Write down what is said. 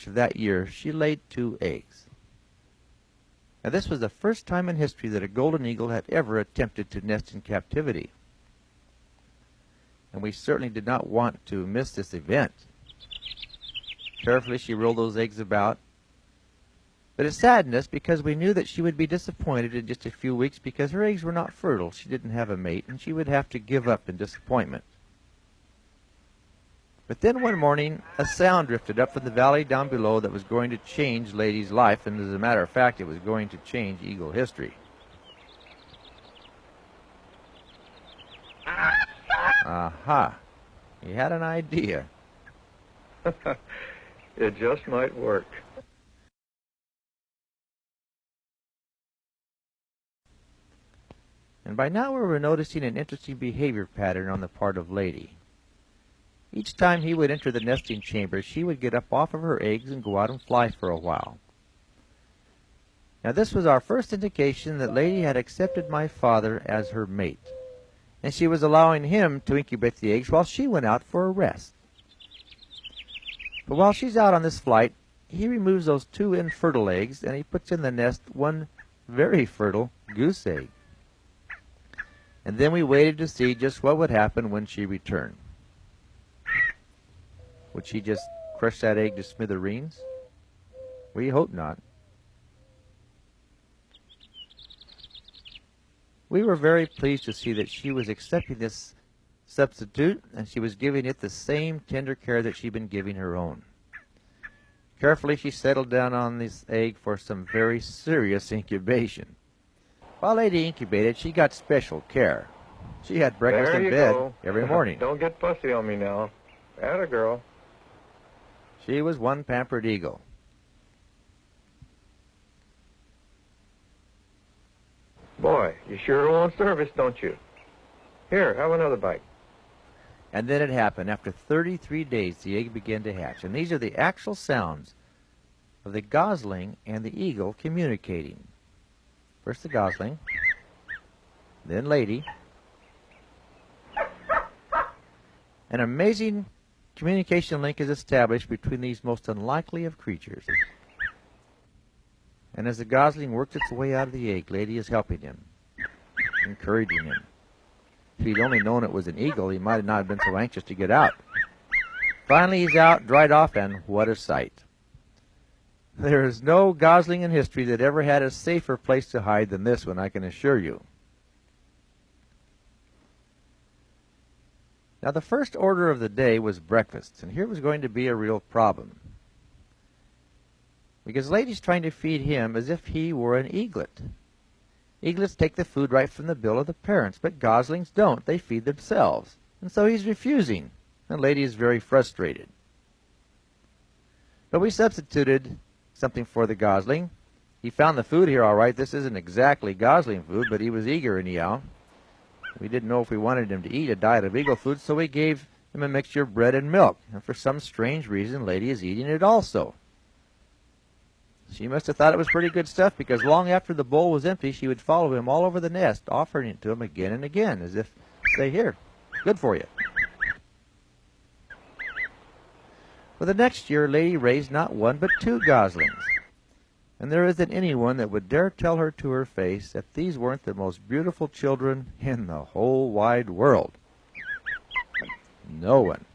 of that year, she laid 2 eggs. Now, this was the first time in history that a golden eagle had ever attempted to nest in captivity. And we certainly did not want to miss this event. Carefully, she rolled those eggs about. But it saddened us because we knew that she would be disappointed in just a few weeks because her eggs were not fertile. She didn't have a mate, and she would have to give up in disappointment. But then one morning, a sound drifted up from the valley down below that was going to change Lady's life, and as a matter of fact, it was going to change eagle history. Aha! He had an idea. It just might work. And by now we were noticing an interesting behavior pattern on the part of Lady. Each time he would enter the nesting chamber, she would get up off of her eggs and go out and fly for a while. Now this was our first indication that Lady had accepted my father as her mate, and she was allowing him to incubate the eggs while she went out for a rest. But while she's out on this flight, he removes those 2 infertile eggs, and he puts in the nest 1 very fertile goose egg. And then we waited to see just what would happen when she returned. Would she just crush that egg to smithereens? We hope not. We were very pleased to see that she was accepting this substitute, and she was giving it the same tender care that she'd been giving her own. Carefully, she settled down on this egg for some very serious incubation. While Lady incubated, she got special care. She had breakfast in bed every morning. Don't get fussy on me now. Atta girl. She was one pampered eagle. Boy, you sure want service, don't you? Here, have another bite. And then it happened. After 33 days, the egg began to hatch. And these are the actual sounds of the gosling and the eagle communicating. First the gosling, then Lady. An amazing communication link is established between these most unlikely of creatures. And as the gosling works its way out of the egg, Lady is helping him, encouraging him. If he'd only known it was an eagle, he might not have been so anxious to get out. Finally, he's out, dried off, and what a sight. There is no gosling in history that ever had a safer place to hide than this one, I can assure you. Now, the first order of the day was breakfast, and here was going to be a real problem. Because Lady's trying to feed him as if he were an eaglet. Eaglets take the food right from the bill of the parents, but goslings don't. They feed themselves. And so he's refusing, and Lady is very frustrated. But we substituted something for the gosling. He found the food here all right. This isn't exactly gosling food, but he was eager anyhow. We didn't know if we wanted him to eat a diet of eagle food, so we gave him a mixture of bread and milk. And for some strange reason, Lady is eating it also. She must have thought it was pretty good stuff, because long after the bowl was empty, she would follow him all over the nest, offering it to him again and again, as if, say, here, good for you. For the next year, Lady raised not 1 but 2 goslings. And there isn't anyone that would dare tell her to her face that these weren't the most beautiful children in the whole wide world. No one.